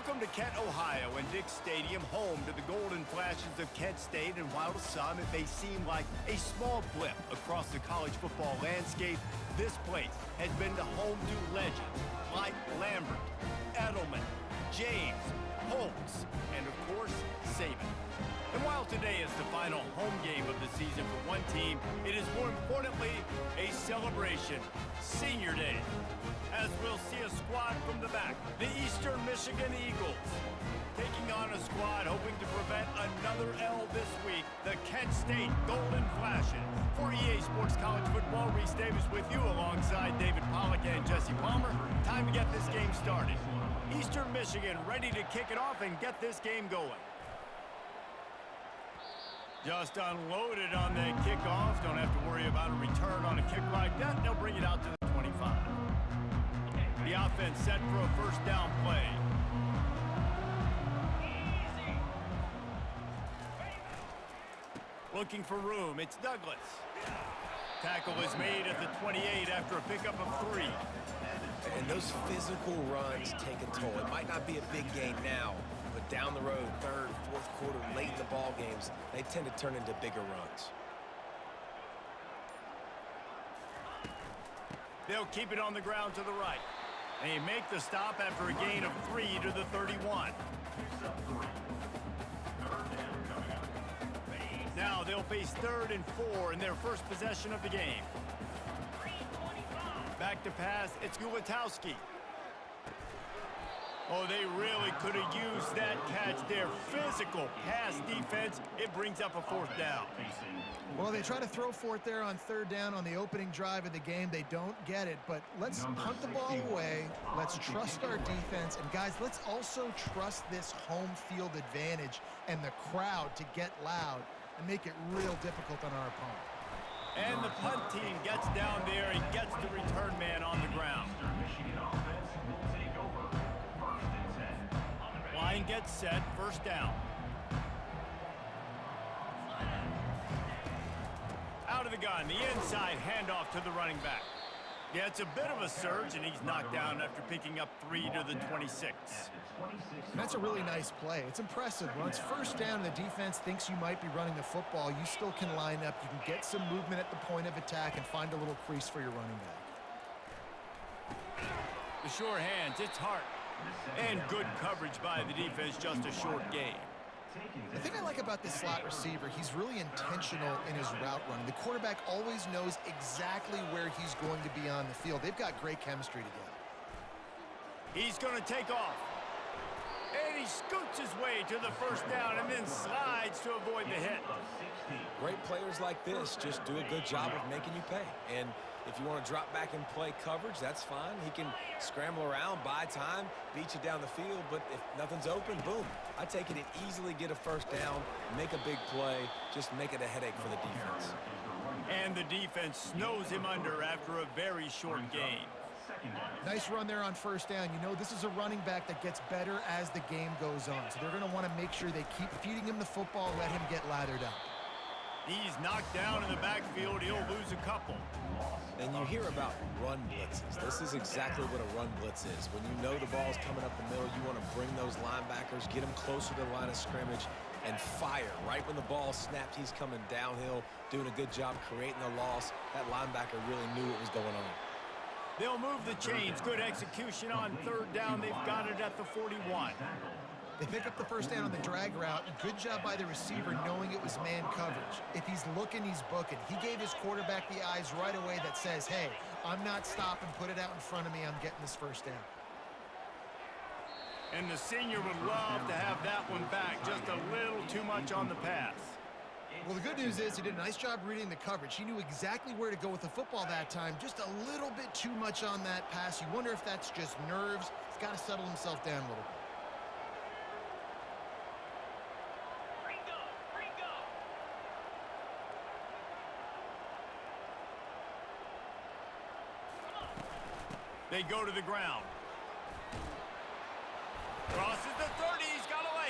Welcome to Kent, Ohio, and Dick Stadium, home to the golden flashes of Kent State. And while to some it may seem like a small blip across the college football landscape, this place has been the home to legends like Lambert, Edelman, James, Holtz, and of course, Saban. And while today is the final home game of the season for one team, it is more importantly a celebration, Senior Day, as we'll see a squad from the back, the Eastern Michigan Eagles, taking on a squad hoping to prevent another L this week, the Kent State Golden Flashes. For EA Sports College Football, Reese Davis with you alongside David Pollack and Jesse Palmer. Time to get this game started. Eastern Michigan ready to kick it off and get this game going. Just unloaded on the kickoff. Don't have to worry about a return on a kick like that. They'll bring it out to the 25. The offense set for a first down play. Looking for room, it's Douglas. Tackle is made at the 28 after a pickup of 3. And those physical runs take a toll. It might not be a big gain now, but down the road, third, fourth quarter, late in the ball games, they tend to turn into bigger runs. They'll keep it on the ground to the right. They make the stop after a gain of 3 to the 31. Now they'll face 3rd and 4 in their first possession of the game. Back to pass, it's Gulatowski. Oh, they really could have used that catch there. Physical pass defense, it brings up a 4th down. Well, they try to throw for it there on 3rd down on the opening drive of the game. They don't get it, but let's punt the ball away. Let's trust our defense. And, guys, let's also trust this home field advantage and the crowd to get loud and make it real difficult on our opponent. And the punt team gets down there and gets the return man on the ground. Line gets set, first down. Out of the gun, the inside handoff to the running back. Yeah, it's a bit of a surge, and he's knocked down after picking up 3 to the 26. And that's a really nice play. It's impressive. When it's first down and the defense thinks you might be running the football, you still can line up. You can get some movement at the point of attack and find a little crease for your running back. The sure hands, it's Hart. And good coverage by the defense, just a short gain. The thing I like about this slot receiver, he's really intentional in his route running. The quarterback always knows exactly where he's going to be on the field. They've got great chemistry together. He's going to take off. And he scoots his way to the first down and then slides to avoid the hit. Great players like this just do a good job of making you pay. And if you want to drop back and play coverage, that's fine. He can scramble around, buy time, beat you down the field, but if nothing's open, boom. I take it and easily get a first down, make a big play, just make it a headache for the defense. And the defense snows him under after a very short gain. Nice run there on first down. You know, this is a running back that gets better as the game goes on. So they're going to want to make sure they keep feeding him the football, let him get lathered up. He's knocked down in the backfield. He'll lose a couple. And you hear about run blitzes. This is exactly what a run blitz is. When you know the ball's coming up the middle, you want to bring those linebackers, get them closer to the line of scrimmage, and fire. Right when the ball snapped, he's coming downhill, doing a good job creating the loss. That linebacker really knew what was going on. They'll move the chains. Good execution on 3rd down. They've got it at the 41. They pick up the first down on the drag route. Good job by the receiver knowing it was man coverage. If he's looking, he's booking. He gave his quarterback the eyes right away that says, hey, I'm not stopping. Put it out in front of me. I'm getting this first down. And the senior would love to have that one back. Just a little too much on the pass. Well, the good news is he did a nice job reading the coverage. He knew exactly where to go with the football that time. Just a little bit too much on that pass. You wonder if that's just nerves. He's got to settle himself down a little bit. They go to the ground. Crosses the 30, he's got away.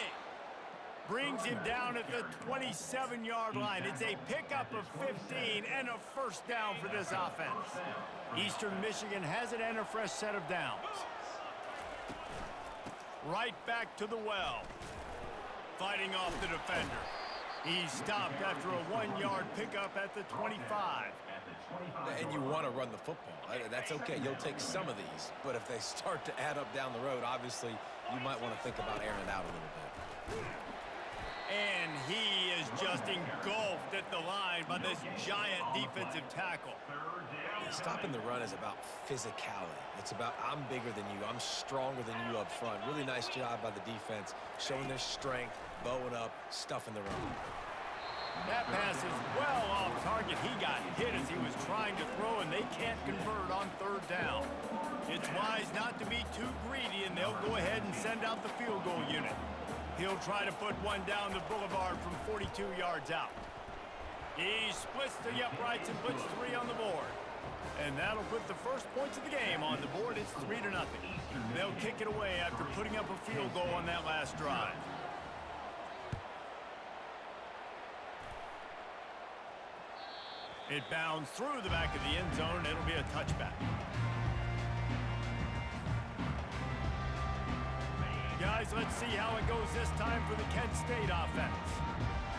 Brings him down at the 27-yard line. It's a pickup of 15 and a first down for this offense. Eastern Michigan has it and a fresh set of downs. Right back to the well. Fighting off the defender. He's stopped after a 1-yard pickup at the 25. And you want to run the football. That's okay. You'll take some of these. But if they start to add up down the road, obviously, you might want to think about airing it out a little bit. And he is just engulfed at the line by this giant defensive tackle. Stopping the run is about physicality. It's about I'm bigger than you. I'm stronger than you up front. Really nice job by the defense, showing their strength, bowing up, stuffing the run. That pass is well off target. He got hit as he was trying to throw, and they can't convert on 3rd down. It's wise not to be too greedy, and they'll go ahead and send out the field goal unit. He'll try to put one down the boulevard from 42 yards out. He splits the uprights and puts 3 on the board. And that'll put the first points of the game on the board. It's 3-0. They'll kick it away after putting up a field goal on that last drive. It bounds through the back of the end zone. It'll be a touchback. Guys, let's see how it goes this time for the Kent State offense.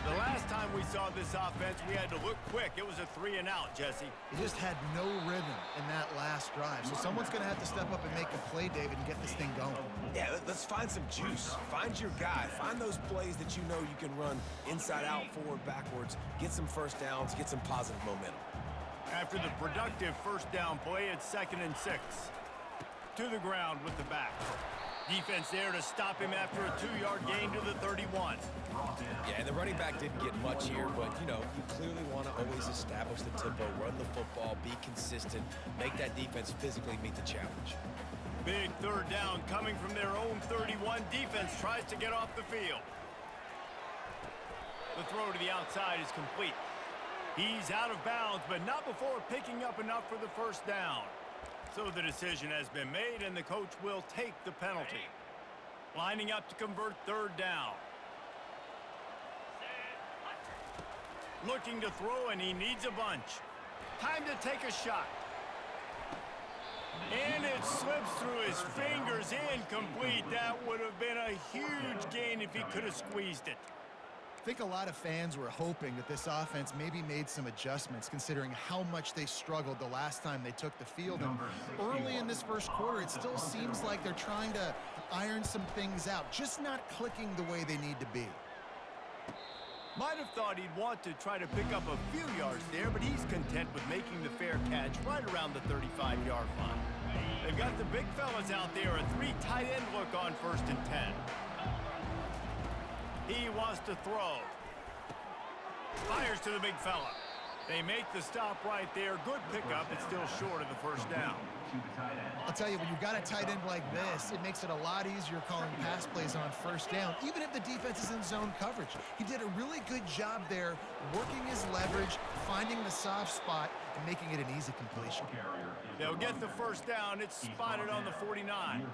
The last time we saw this offense, we had to look quick. It was a 3-and-out, Jesse. It just had no rhythm in that last drive. So someone's going to have to step up and make a play, David, and get this thing going. Yeah, let's find some juice. Find your guy. Find those plays that you know you can run inside out, forward, backwards. Get some first downs. Get some positive momentum. After the productive first down play, it's 2nd and 6. To the ground with the back. Defense there to stop him after a 2-yard gain to the 31. Yeah, and the running back didn't get much here, but, you know, you clearly want to always establish the tempo, run the football, be consistent, make that defense physically meet the challenge. Big 3rd down coming from their own 31. Defense tries to get off the field. The throw to the outside is complete. He's out of bounds, but not before picking up enough for the first down. So the decision has been made, and the coach will take the penalty. Lining up to convert 3rd down. Looking to throw, and he needs a bunch. Time to take a shot. And it slips through his fingers, incomplete. That would have been a huge gain if he could have squeezed it. I think a lot of fans were hoping that this offense maybe made some adjustments considering how much they struggled the last time they took the field. And early in this first quarter, it still seems like they're trying to iron some things out, just not clicking the way they need to be. Might have thought he'd want to try to pick up a few yards there, but he's content with making the fair catch right around the 35-yard line. They've got the big fellas out there, a 3 tight end look on 1st and 10. He wants to throw. Fires to the big fella. They make the stop right there. Good pickup. It's still short of the first down. I'll tell you, when you've got a tight end like this, it makes it a lot easier calling pass plays on 1st down, even if the defense is in zone coverage. He did a really good job there, working his leverage, finding the soft spot, and making it an easy completion. They'll get the first down. It's spotted on the 49.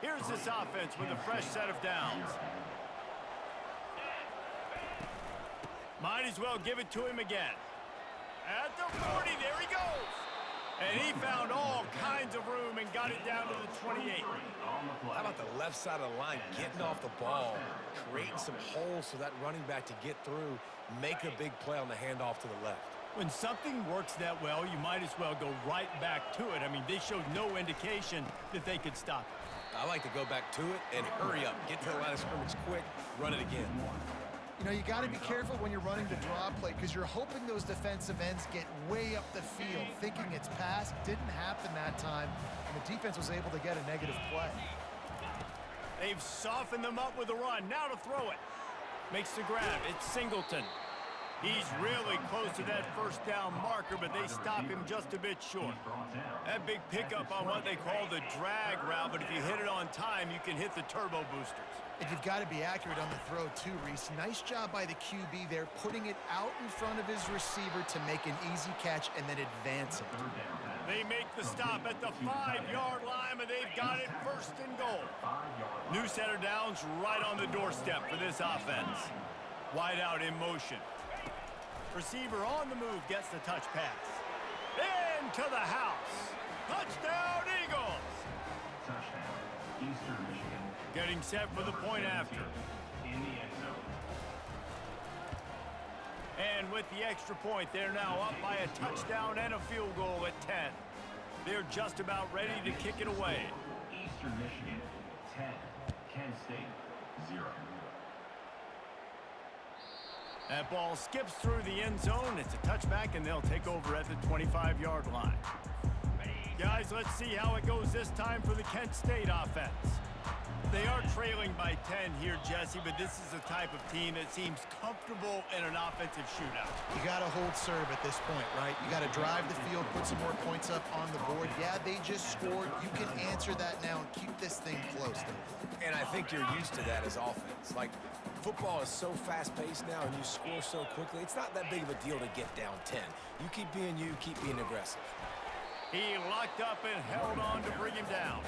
Here's this offense with a fresh set of downs. Might as well give it to him again. At the 40, there he goes. And he found all kinds of room and got it down to the 28. How about the left side of the line, getting off the ball, creating some holes for that running back to get through, make a big play on the handoff to the left. When something works that well, you might as well go right back to it. I mean, they showed no indication that they could stop it. I like to go back to it and hurry up. Get to the line of scrimmage quick, run it again. You know, you got to be careful when you're running the draw play because you're hoping those defensive ends get way up the field, thinking it's pass. Didn't happen that time, and the defense was able to get a negative play. They've softened them up with a run. Now to throw it. Makes the grab. It's Singleton. He's really close to that first down marker, but they stop him just a bit short. That big pickup on what they call the drag route, but if you hit it on time, you can hit the turbo boosters. And you've got to be accurate on the throw too, Reese. Nice job by the QB there, putting it out in front of his receiver to make an easy catch and then advance it. They make the stop at the 5-yard line, and they've got it 1st and goal. New set of downs right on the doorstep for this offense. Wide out in motion. Receiver on the move gets the touch pass. Into the house. Touchdown, Eagles! Touchdown, Eastern Michigan. Getting set for the point after. In the end zone. And with the extra point, they're now up by a touchdown and a field goal at 10. They're just about ready to kick it away. Eastern Michigan, 10. Kent State, 0. That ball skips through the end zone. It's a touchback, and they'll take over at the 25-yard line. Guys, let's see how it goes this time for the Kent State offense. They are trailing by 10 here, Jesse, but this is the type of team that seems comfortable in an offensive shootout. You got to hold serve at this point, right? You got to drive the field, put some more points up on the board. Yeah, they just scored. You can answer that now and keep this thing close. And I think you're used to that as offense. Like, football is so fast-paced now and you score so quickly, it's not that big of a deal to get down 10. You keep being you, keep being aggressive. He locked up and held on to bring him down.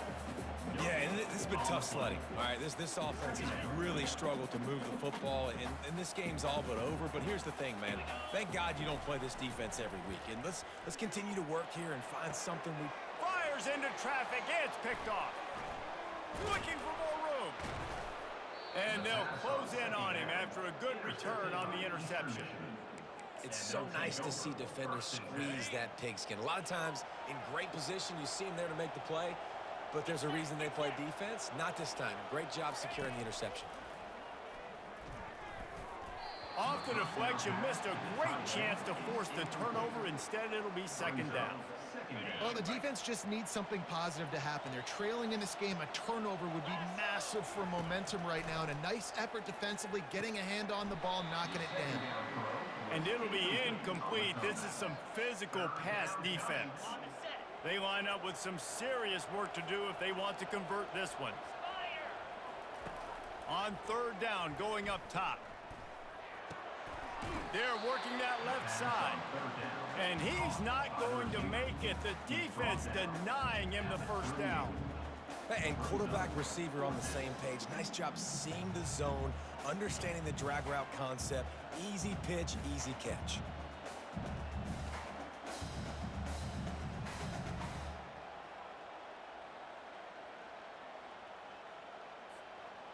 Yeah, and this has been tough sledding. All right, this offense has really struggled to move the football, and this game's all but over. But here's the thing, man. Thank God you don't play this defense every week. And let's continue to work here and find something we... Fires into traffic. It's picked off. Looking for more room. And they'll close in on him after a good return on the interception. It's so nice to see defenders squeeze that pigskin. A lot of times, in great position, you see them there to make the play, but there's a reason they play defense. Not this time. Great job securing the interception. Off the deflection, missed a great chance to force the turnover. Instead, it'll be second down. Well, the defense just needs something positive to happen. They're trailing in this game. A turnover would be massive for momentum right now, and a nice effort defensively, getting a hand on the ball, knocking it down. And it'll be incomplete. This is some physical pass defense. They line up with some serious work to do if they want to convert this one. On third down, going up top. They're working that left side. And he's not going to make it. The defense denying him the first down. And quarterback receiver on the same page. Nice job seeing the zone, understanding the drag route concept. Easy pitch, easy catch.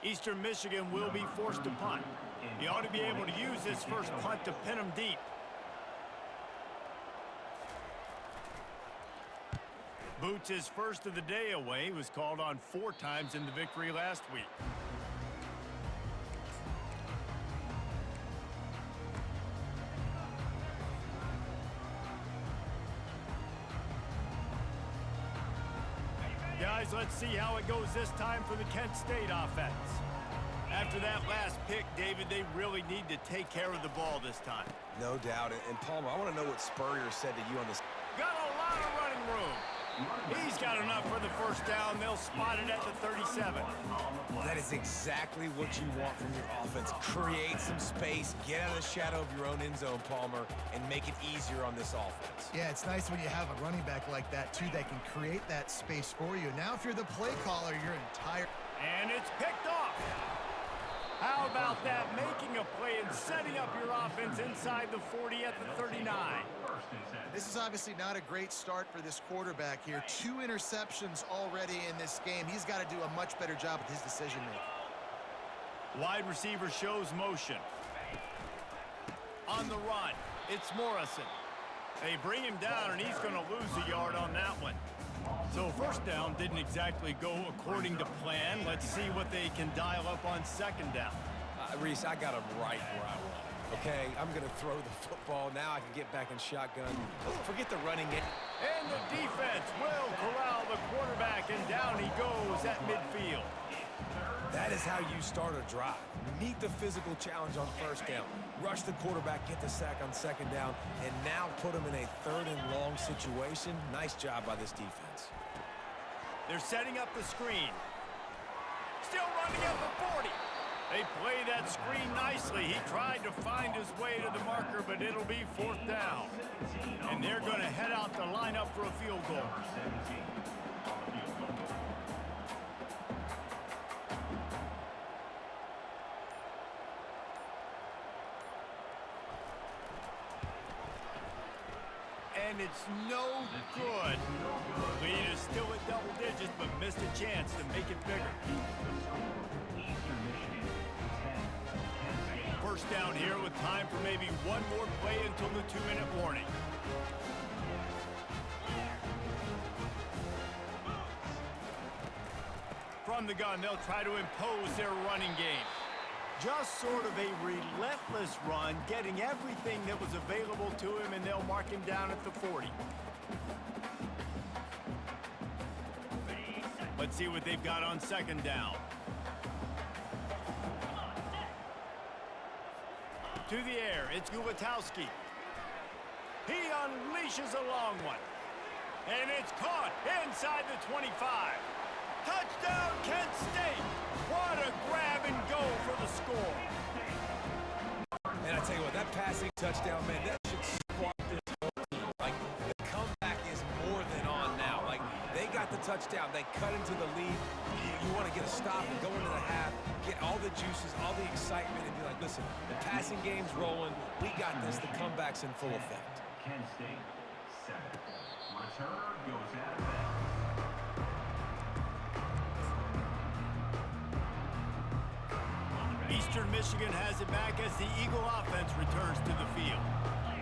Eastern Michigan will be forced to punt. He ought to be able to use this first punt to pin him deep. Boots his first of the day away. He was called on 4 times in the victory last week. Guys, let's see how it goes this time for the Kent State offense. After that last pick, David, they really need to take care of the ball this time. No doubt. And Palmer, I want to know what Spurrier said to you on this. Got a lot of running room. He's got enough for the first down. They'll spot it at the 37. That is exactly what you want from your offense. Create some space, get out of the shadow of your own end zone, Palmer, and make it easier on this offense. Yeah, it's nice when you have a running back like that, too, that can create that space for you. Now, if you're the play caller, you're entire... And it's picked off. How about that? Making a play and setting up your offense inside the 40 at the 39. This is obviously not a great start for this quarterback here. 2 interceptions already in this game. He's got to do a much better job with his decision-making. Wide receiver shows motion. On the run, it's Morrison. They bring him down, and he's going to lose a yard on that one. So first down didn't exactly go according to plan. Let's see what they can dial up on second down. Reese, I got him right where I want him. Okay, I'm going to throw the football. Now I can get back in shotgun. Forget the running it. And the defense will corral the quarterback, and down he goes at midfield. That is how you start a drive. Meet the physical challenge on first down. Rush the quarterback, get the sack on second down, and now put him in a 3rd and long situation. Nice job by this defense. They're setting up the screen. Still running at the 40. They play that screen nicely. He tried to find his way to the marker, but it'll be 4th down. And they're going to head out to line up for a field goal. and it's no good. The lead is still at double digits, but missed a chance to make it bigger. Eastern Michigan, 10, Kent State. First down here with time for maybe one more play until the 2-minute warning. From the gun, they'll try to impose their running game. Just sort of a relentless run, getting everything that was available to him, and they'll mark him down at the 40. Let's see what they've got on second down. To the air, it's Gulatowski. He unleashes a long one. And it's caught inside the 25. Touchdown, Kent State! What a grab and go for the score. And I tell you what, that passing touchdown, man, that should spark this whole team. Like, the comeback is more than on now. Like, they got the touchdown. They cut into the lead. You want to get a stop and go into the half, get all the juices, all the excitement, and be like, listen, the passing game's rolling. We got this. The comeback's in full effect. Kent State, 7. Returner goes out of bounds. Eastern Michigan has it back as the Eagle offense returns to the field.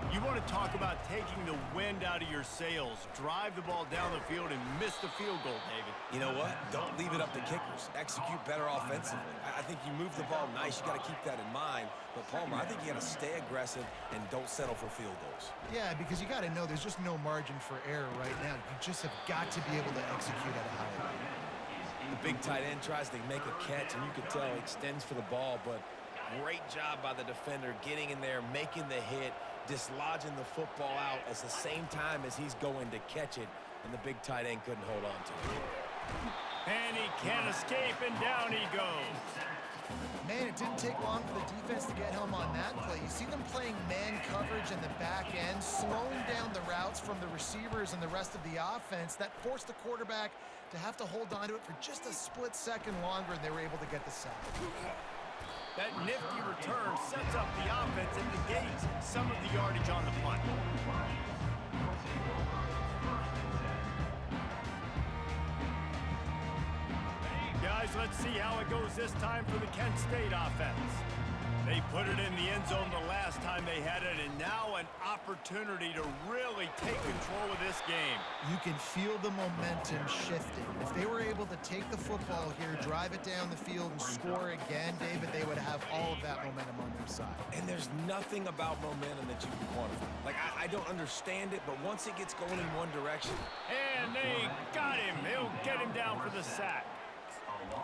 You want to talk about taking the wind out of your sails. Drive the ball down the field and miss the field goal, David. You know what? Don't leave it up to kickers. Execute better offensively. I think you move the ball nice. You got to keep that in mind. But, Palmer, I think you got to stay aggressive and don't settle for field goals. Yeah, because you got to know there's just no margin for error right now. You just have got to be able to execute at a high level. The big tight end tries to make a catch, and you can tell he extends for the ball, but great job by the defender getting in there, making the hit, dislodging the football out at the same time as he's going to catch it, and the big tight end couldn't hold on to it. And he can't escape, and down he goes. Man, it didn't take long for the defense to get home on that play. You see them playing man coverage in the back end, slowing down the routes from the receivers and the rest of the offense. That forced the quarterback to have to hold on to it for just a split second longer, and they were able to get the sack. That nifty return sets up the offense and negates some of the yardage on the punt. Guys, let's see how it goes this time for the Kent State offense. They put it in the end zone the last time they had it, and now an opportunity to really take control of this game. You can feel the momentum shifting. If they were able to take the football here, drive it down the field, and score again, David, they would have all of that momentum on their side. And there's nothing about momentum that you can quantify. Like, I don't understand it, but once it gets going in one direction. And they got him. They'll get him down for the sack.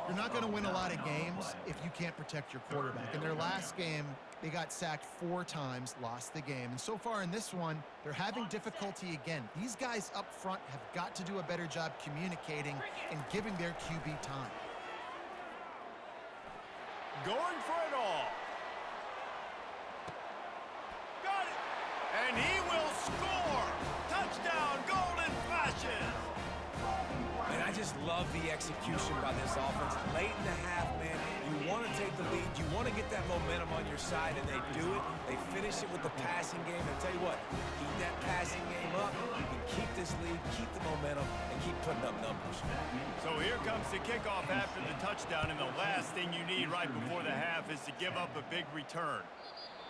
You're not going to win a lot of games if you can't protect your quarterback. In their last game, they got sacked 4 times, lost the game. And so far in this one, they're having difficulty again. These guys up front have got to do a better job communicating and giving their QB time. Going for it all. Got it. And he will score. Touchdown, Golden Flashes. And I just love the execution by this offense. Late in the half, man, you want to take the lead. You want to get that momentum on your side, and they do it. They finish it with the passing game. And tell you what, keep that passing game up. You can keep this lead, keep the momentum, and keep putting up numbers. So here comes the kickoff after the touchdown, and the last thing you need right before the half is to give up a big return.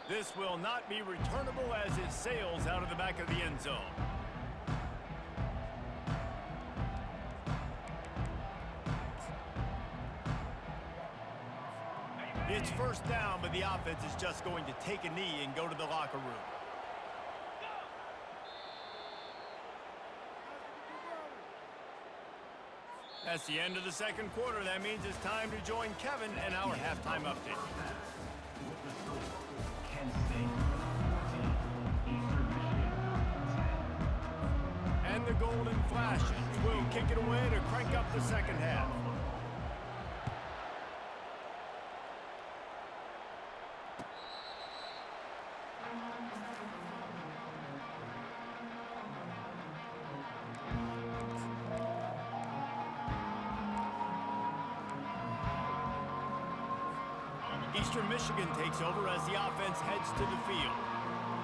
This will not be returnable as it sails out of the back of the end zone. It's first down, but the offense is just going to take a knee and go to the locker room. That's the end of the second quarter. That means it's time to join Kevin and our halftime update. Kent State, 14. Eastern Michigan, 10. And the Golden Flashes will kick it away to crank up the second half. Eastern Michigan takes over as the offense heads to the field.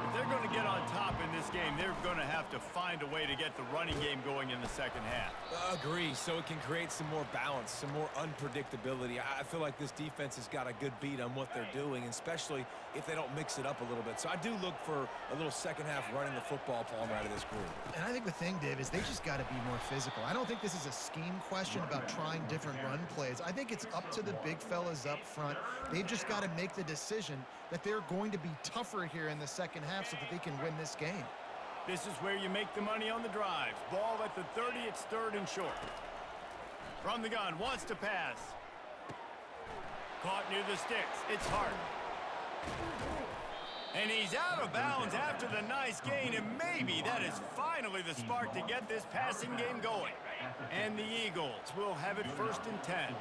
If they're going to get on top in this game, they're going to have to find a way to get the running game going in the second half. Agree, so it can create some more balance, some more unpredictability. I feel like this defense has got a good beat on what they're doing, especially if they don't mix it up a little bit. So I do look for a little second half running the football palm out of this group. And I think the thing, Dave, is they just got to be more physical. I don't think this is a scheme question about trying different run plays. I think it's up to the big fellas up front. They've just got to make the decision that they're going to be tougher here in the second half so that they can win this game. This is where you make the money on the drives. Ball at the 30, it's third and short. From the gun, wants to pass. Caught near the sticks, it's hard. And he's out of bounds after the nice gain, and maybe that is finally the spark to get this passing game going. And the Eagles will have it 1st and 10.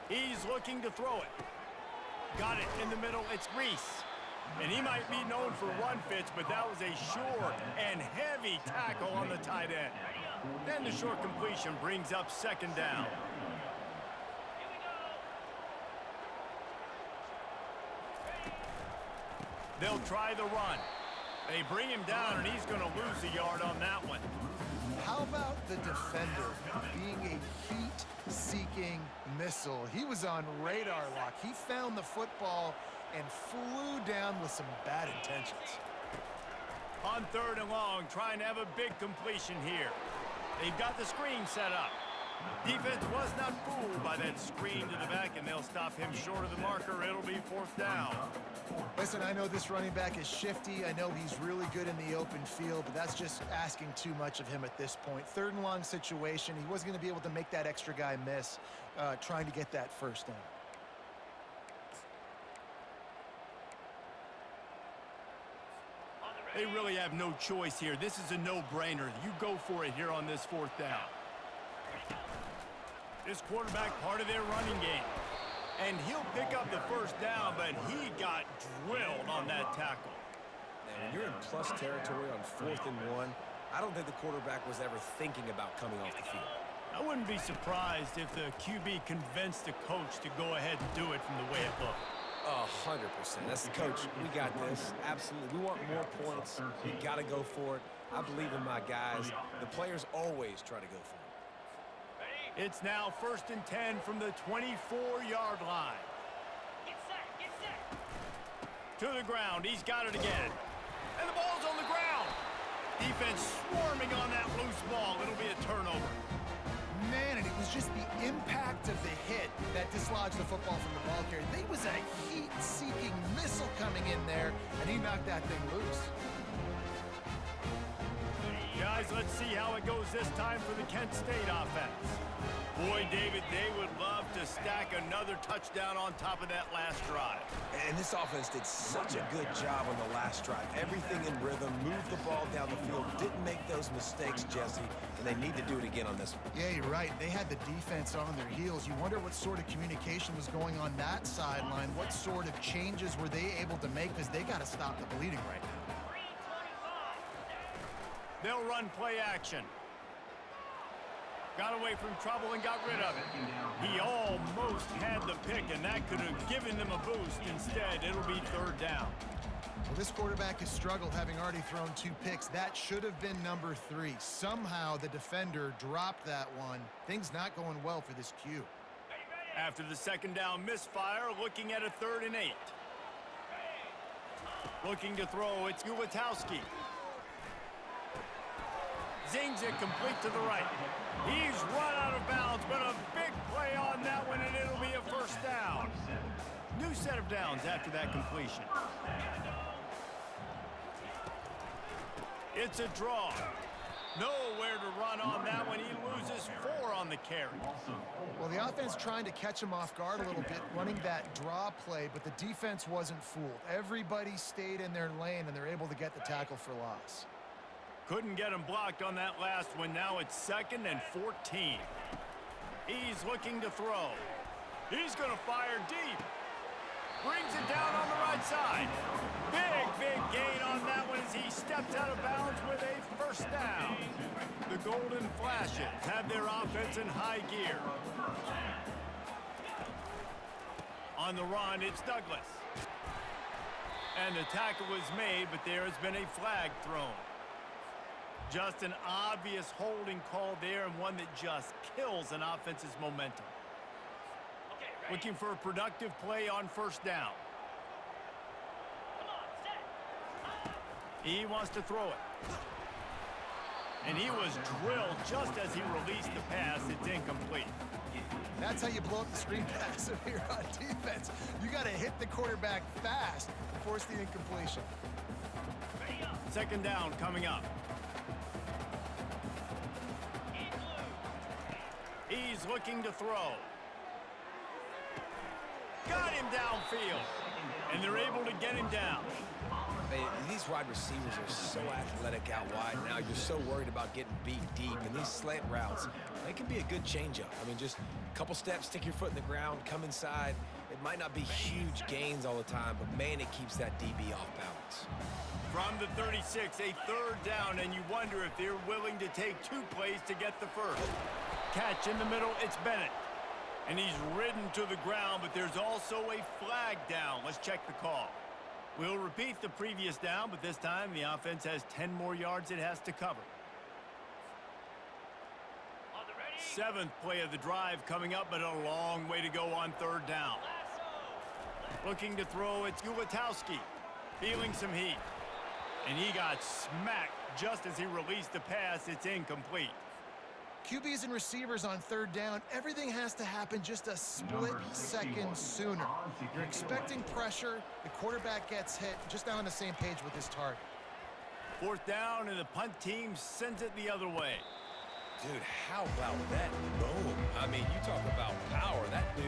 He's looking to throw it. Got it in the middle, it's Reese. And he might be known for run fits, but that was a sure and heavy tackle on the tight end. Then the short completion brings up 2nd down. They'll try the run. They bring him down, and he's going to lose a yard on that one. How about the defender being a heat-seeking missile? He was on radar lock. He found the football and flew down with some bad intentions. On 3rd and long, trying to have a big completion here. They've got the screen set up. Defense was not fooled by that screen to the back, and they'll stop him short of the marker. It'll be 4th down. Listen, I know this running back is shifty. I know he's really good in the open field, but that's just asking too much of him at this point. 3rd and long situation. He wasn't going to be able to make that extra guy miss trying to get that 1st down. They really have no choice here. This is a no-brainer. You go for it here on this 4th down. This quarterback part of their running game. And he'll pick up the 1st down, but he got drilled on that tackle. Man, when you're in plus territory on 4th and 1, I don't think the quarterback was ever thinking about coming off the field. I wouldn't be surprised if the QB convinced the coach to go ahead and do it from the way it looked. 100%. That's the coach. We got this. Absolutely. We want more points. We got to go for it. I believe in my guys. The players always try to go for it. It's now 1st and 10 from the 24-yard line. Get set. To the ground. He's got it again. And the ball's on the ground. Defense swarming on that loose ball. It'll be a turnover. Man, and it was just the impact of the hit that dislodged the football from the ball carrier. There was a heat-seeking missile coming in there, and he knocked that thing loose. Guys, let's see how it goes this time for the Kent State offense. Boy, David, they would love to stack another touchdown on top of that last drive. And this offense did such a good job on the last drive. Everything in rhythm, moved the ball down the field, didn't make those mistakes, Jesse, and they need to do it again on this one. Yeah, you're right. They had the defense on their heels. You wonder what sort of communication was going on that sideline. What sort of changes were they able to make, because they got to stop the bleeding right now. They'll run play action. Got away from trouble and got rid of it. He almost had the pick, and that could have given them a boost. Instead, it'll be 3rd down. Well, this quarterback has struggled, having already thrown 2 picks. That should have been number 3. Somehow the defender dropped that one. Things not going well for this Q. After the 2nd down misfire, looking at a 3rd and 8. Looking to throw, it's Ulatowski. Zings it complete to the right. He's run out of bounds, but a big play on that one, and it'll be a 1st down. New set of downs after that completion. It's a draw. Nowhere to run on that one. He loses 4 on the carry. Well, the offense trying to catch him off guard a little bit, running that draw play, but the defense wasn't fooled. Everybody stayed in their lane, and they're able to get the tackle for loss. Couldn't get him blocked on that last one. Now it's 2nd and 14. He's looking to throw. He's going to fire deep. Brings it down on the right side. Big gain on that one as he steps out of bounds with a 1st down. The Golden Flashes have their offense in high gear. On the run, it's Douglas. And the tackle is made, but there has been a flag thrown. Just an obvious holding call there, and one that just kills an offense's momentum. Okay, ready. Looking for a productive play on first down. Come on, set. He wants to throw it. And he was drilled just as he released the pass. It's incomplete. That's how you blow up the screen pass if you're on defense. You got to hit the quarterback fast to force the incompletion. Ready up. Second down coming up. In blue. He's looking to throw. Got him downfield. And they're able to get him down. Hey, these wide receivers are so athletic out wide now. You're so worried about getting beat deep. And these slant routes, they can be a good changeup. I mean, just a couple steps, stick your foot in the ground, come inside. It might not be huge gains all the time, but, man, it keeps that DB off balance. From the 36, a third down, and you wonder if they're willing to take two plays to get the first. Catch in the middle, it's Bennett. And he's ridden to the ground, but there's also a flag down. Let's check the call. We'll repeat the previous down, but this time the offense has 10 more yards it has to cover. On the ready. Seventh play of the drive coming up, but a long way to go on third down. Lasso. Looking to throw, it's Gulatowski. Feeling some heat. And he got smacked just as he released the pass. It's incomplete. QBs and receivers on third down, everything has to happen just a split second sooner. You're expecting pressure, the quarterback gets hit, just not on the same page with his target. Fourth down, and the punt team sends it the other way. Dude, how about that boom? I mean, you talk about power. That dude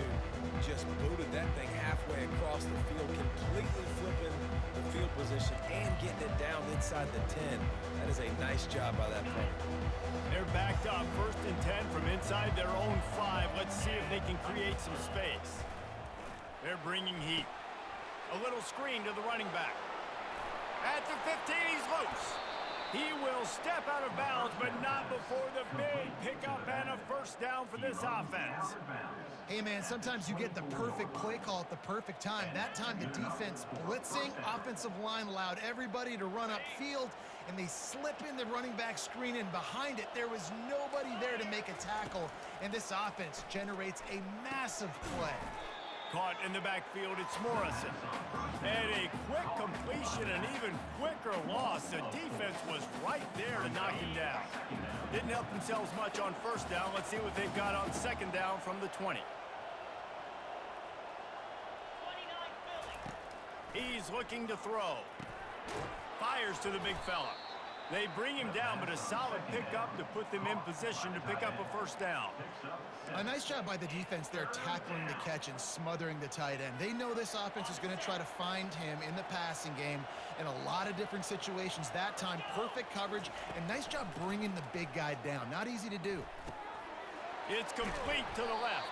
just booted that thing halfway across the field, completely flipping the field position and getting it down inside the 10. That is a nice job by that player. They're backed up, 1st and 10 from inside their own 5. Let's see if they can create some space. They're bringing heat. A little screen to the running back. At the 15, he's loose. He will step out of bounds, but not before the big pickup and a first down for this offense. Hey, man, sometimes you get the perfect play call at the perfect time. That time the defense blitzing, offensive line allowed everybody to run upfield, and they slip in the running back screen, and behind it, there was nobody there to make a tackle, and this offense generates a massive play. Caught in the backfield, it's Morrison. And a quick completion, an even quicker loss. The defense was right there to knock him down. Didn't help themselves much on first down. Let's see what they've got on second down from the 20. 29 Philly. He's looking to throw. Fires to the big fella. They bring him down, but a solid pickup to put them in position to pick up a first down. A nice job by the defense there tackling the catch and smothering the tight end. They know this offense is going to try to find him in the passing game in a lot of different situations. That time, perfect coverage, and nice job bringing the big guy down. Not easy to do. It's complete to the left.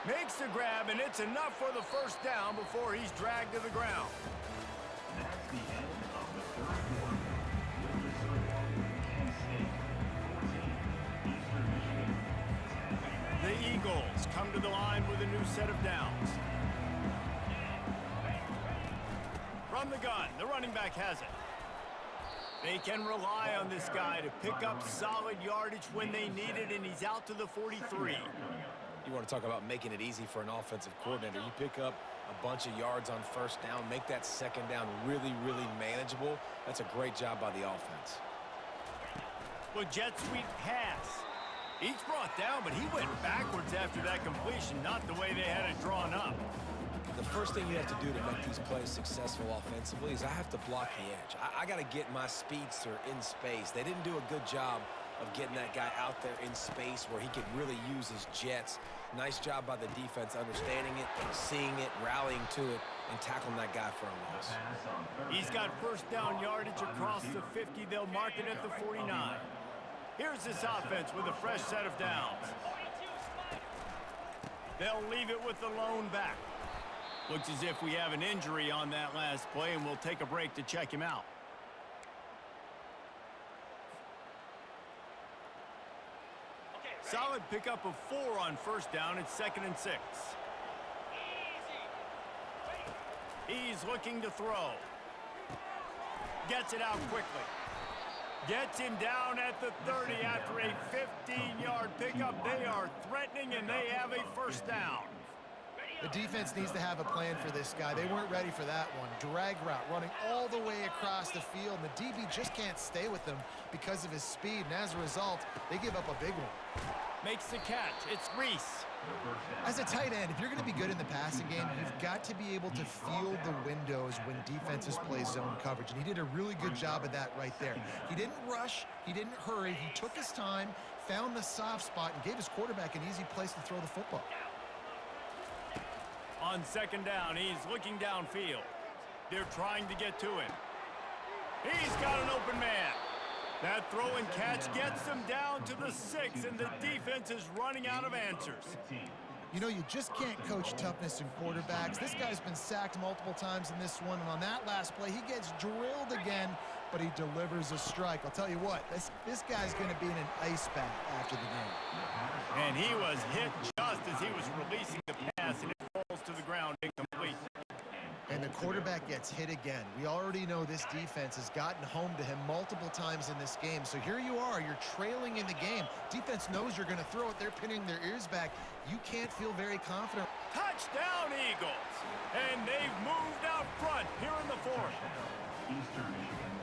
Makes the grab, and it's enough for the first down before he's dragged to the ground. That's the end of the third quarter. With the score, Kent State 14, Eastern Michigan 10. The Eagles come to the line with a new set of downs. From the gun, the running back has it. They can rely on this guy to pick up solid yardage when they need it, and he's out to the 43. You want to talk about making it easy for an offensive coordinator. You pick up a bunch of yards on first down, make that second down really, really manageable. That's a great job by the offense. Well, jet sweep pass. Each brought down, but he went backwards after that completion, not the way they had it drawn up. The first thing you have to do to make these plays successful offensively is I have to block the edge. I got to get my speedster in space. They didn't do a good job of getting that guy out there in space where he could really use his jets. Nice job by the defense understanding it, seeing it, rallying to it, and tackling that guy for a loss. He's got first down yardage across the 50. They'll mark it at the 49. Here's this offense with a fresh set of downs. 42 Spike. They'll leave it with the lone back. Looks as if we have an injury on that last play, and we'll take a break to check him out. Okay, ready. Solid pickup of 4 on first down. It's 2nd and 6. Easy. He's looking to throw. Gets it out quickly. Gets him down at the 30 after a 15-yard pickup. They are threatening, and they have a first down. The defense needs to have a plan for this guy. They weren't ready for that one. Drag route running all the way across the field, and the DB just can't stay with him because of his speed, and as a result, they give up a big one. Makes the catch. It's Reese. As a tight end, if you're going to be good in the passing game, you've got to be able to feel the windows when defenses play zone coverage, and he did a really good job of that right there. He didn't rush, he didn't hurry, he took his time, found the soft spot, and gave his quarterback an easy place to throw the football. On second down, he's looking downfield. They're trying to get to him. He's got an open man. That throw and catch gets them down to the 6, and the defense is running out of answers. You know, you just can't coach toughness in quarterbacks. This guy's been sacked multiple times in this one, and on that last play, he gets drilled again, but he delivers a strike. I'll tell you what, this guy's going to be in an ice bath after the game. And he was hit just as he was releasing the pass, and it falls to the ground incomplete. And the quarterback gets hit again. We already know this defense has gotten home to him multiple times in this game. So here you are, you're trailing in the game. Defense knows you're going to throw it. They're pinning their ears back. You can't feel very confident. Touchdown, Eagles! And they've moved out front here in the fourth.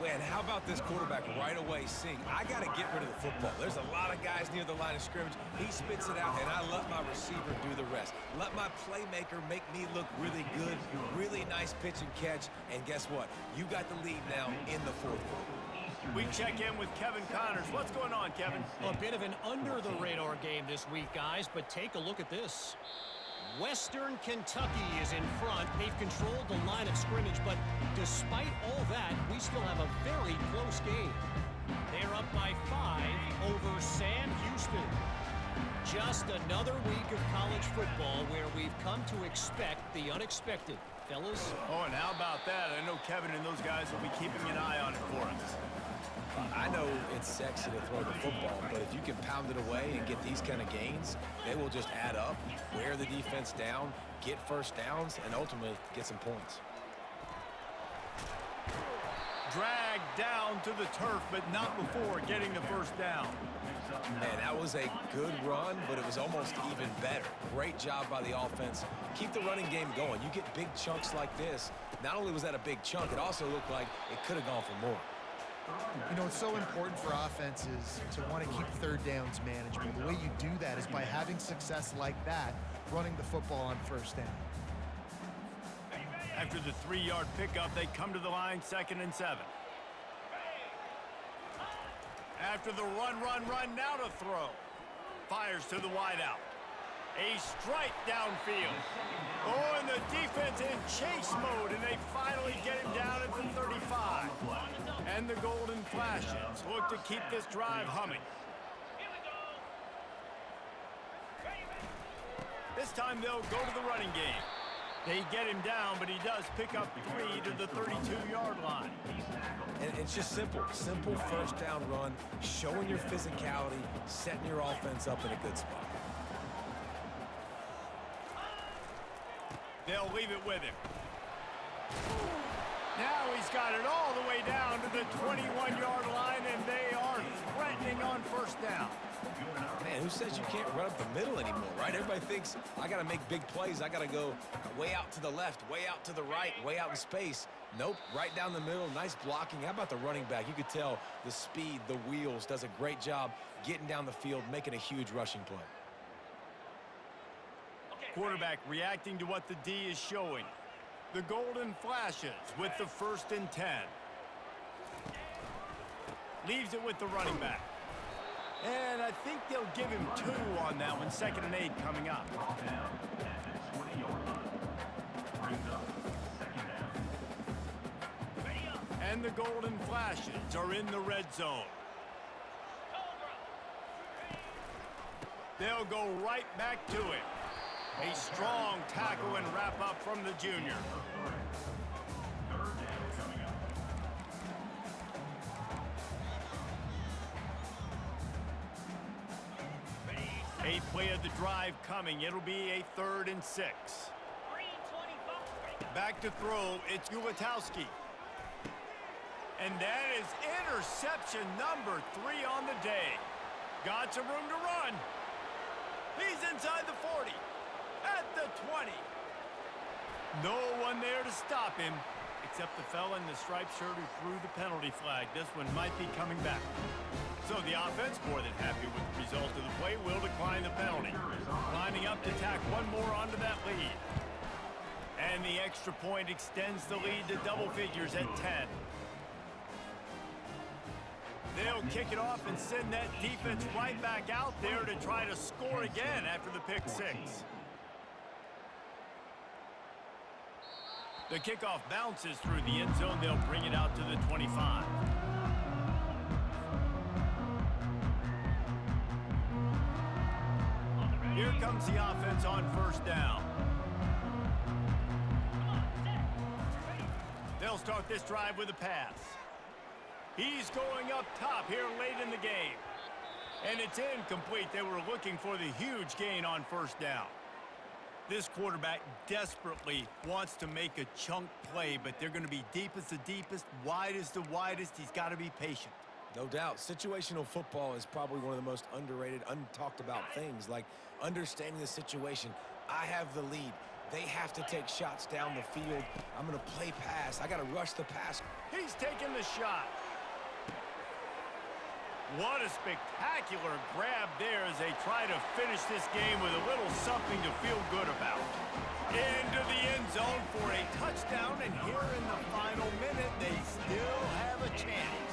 Man, how about this quarterback right away seeing, I got to get rid of the football. There's a lot of guys near the line of scrimmage. He spits it out, and I let my receiver do the rest. Let my playmaker make me look really good, really nice pitch and catch, and guess what? You got the lead now in the fourth quarter. We check in with Kevin Connors. What's going on, Kevin? A bit of an under-the-radar game this week, guys, but take a look at this. Western Kentucky is in front. They've controlled the line of scrimmage, but despite all that, we still have a very close game. They're up by 5 over Sam Houston. Just another week of college football where we've come to expect the unexpected. Fellas? Oh, and how about that? I know Kevin and those guys will be keeping an eye on it for us. I know it's sexy to throw the football, but if you can pound it away and get these kind of gains, they will just add up, wear the defense down, get first downs, and ultimately get some points. Dragged down to the turf, but not before getting the first down. Man, that was a good run, but it was almost even better. Great job by the offense. Keep the running game going. You get big chunks like this. Not only was that a big chunk, it also looked like it could have gone for more. You know, it's so important for offenses to want to keep third downs manageable. The way you do that is by having success like that, running the football on first down. After the 3-yard pickup, they come to the line, 2nd and 7. After the run, now to throw. Fires to the wideout. A strike downfield. Oh, and the defense in chase mode, and they finally get him down at the 35. And the Golden Flashes look to keep this drive humming. This time they'll go to the running game. They get him down, but he does pick up 3 to the 32-yard line. And it's just simple first down run, showing your physicality, setting your offense up in a good spot. They'll leave it with him. Now he's got it all the way down to the 21-yard line, and they are threatening on first down. Man, who says you can't run up the middle anymore, right? Everybody thinks I got to make big plays. I got to go way out to the left, way out to the right, way out in space. Nope, right down the middle, nice blocking. How about the running back? You could tell the speed, the wheels, does a great job getting down the field, making a huge rushing play. Quarterback reacting to what the D is showing. The Golden Flashes with the 1st and 10. Leaves it with the running back. And I think they'll give him 2 on that one. 2nd and 8 coming up. And the Golden Flashes are in the red zone. They'll go right back to him. A strong tackle and wrap up from the junior. Eighth play of the drive coming. It'll be a 3rd and 6. Back to throw, it's Ulatowski. And that is interception number 3 on the day. Got some room to run. He's inside the 40, at the 20. No one there to stop him, except the fella in the striped shirt who threw the penalty flag. This one might be coming back. So the offense, more than happy with the result of the play, will decline the penalty. Lining up to tack one more onto that lead. And the extra point extends the lead to double figures at 10. They'll kick it off and send that defense right back out there to try to score again after the pick 6. The kickoff bounces through the end zone. They'll bring it out to the 25. Here comes the offense on first down. They'll start this drive with a pass. He's going up top here late in the game. And it's incomplete. They were looking for the huge gain on first down. This quarterback desperately wants to make a chunk play, but they're going to be deep as the deepest, wide as the widest. He's got to be patient. No doubt. Situational football is probably one of the most underrated, untalked about things, like understanding the situation. I have the lead. They have to take shots down the field. I'm going to play pass. I got to rush the pass. He's taking the shot. What a spectacular grab there as they try to finish this game with a little something to feel good about. Into the end zone for a touchdown, and here in the final minute, they still have a chance.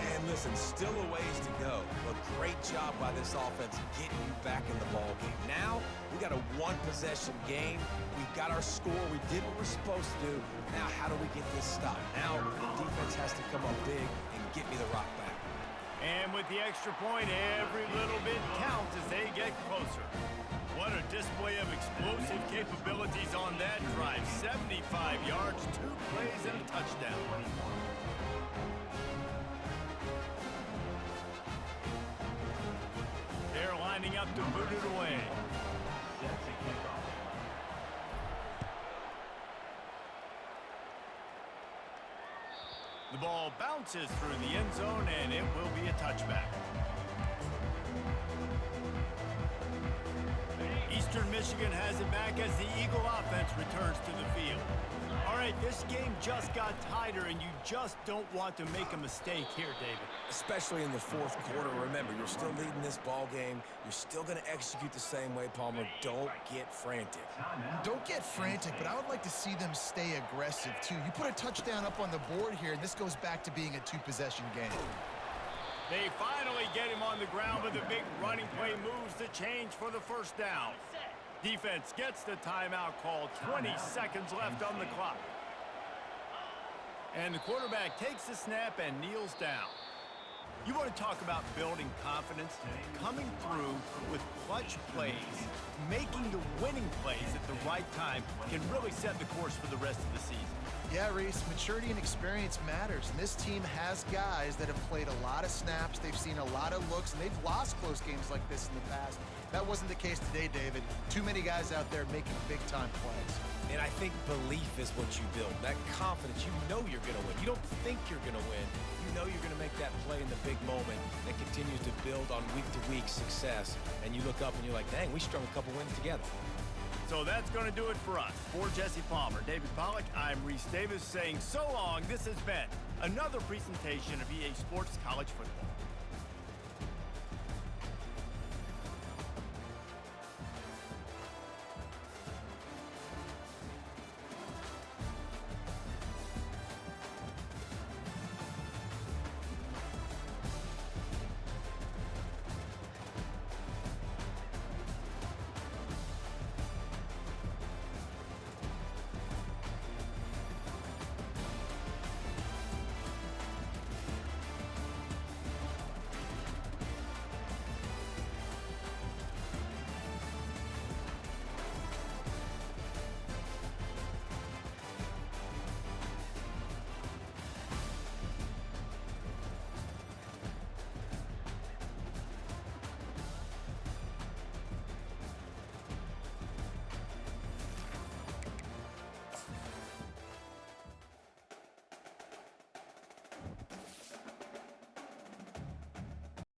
And listen, still a ways to go, but great job by this offense getting you back in the ball game. Now, we got a one-possession game. We've got our score. We did what we're supposed to do. Now, how do we get this stopped? Now, the defense has to come up big and get me the rock back. And with the extra point, every little bit counts as they get closer. What a display of explosive capabilities on that drive. 75 yards, 2 plays, and a touchdown. They're lining up to boot it away. The ball bounces through the end zone, and it will be a touchback. Eastern Michigan has it back as the Eagle offense returns to the field. All right, this game just got tighter, and you just don't want to make a mistake here, David. Especially in the fourth quarter. Remember, you're still leading this ball game. You're still going to execute the same way, Palmer. Don't get frantic. Don't get frantic, but I would like to see them stay aggressive, too. You put a touchdown up on the board here, and this goes back to being a 2-possession game. They finally get him on the ground, but the big running play moves the change for the first down. Defense gets the timeout call. 20 seconds left on the clock. And the quarterback takes the snap and kneels down. You want to talk about building confidence? Coming through with clutch plays, making the winning plays at the right time can really set the course for the rest of the season. Yeah, Reese, maturity and experience matters, and this team has guys that have played a lot of snaps, they've seen a lot of looks, and they've lost close games like this in the past. That wasn't the case today, David. Too many guys out there making big-time plays. And I think belief is what you build. That confidence, you know you're going to win. You don't think you're going to win. You know you're going to make that play in the big moment that continues to build on week-to-week success. And you look up and you're like, dang, we strung a couple wins together. So that's going to do it for us. For Jesse Palmer, David Pollack, I'm Reese Davis saying so long. This has been another presentation of EA Sports College Football.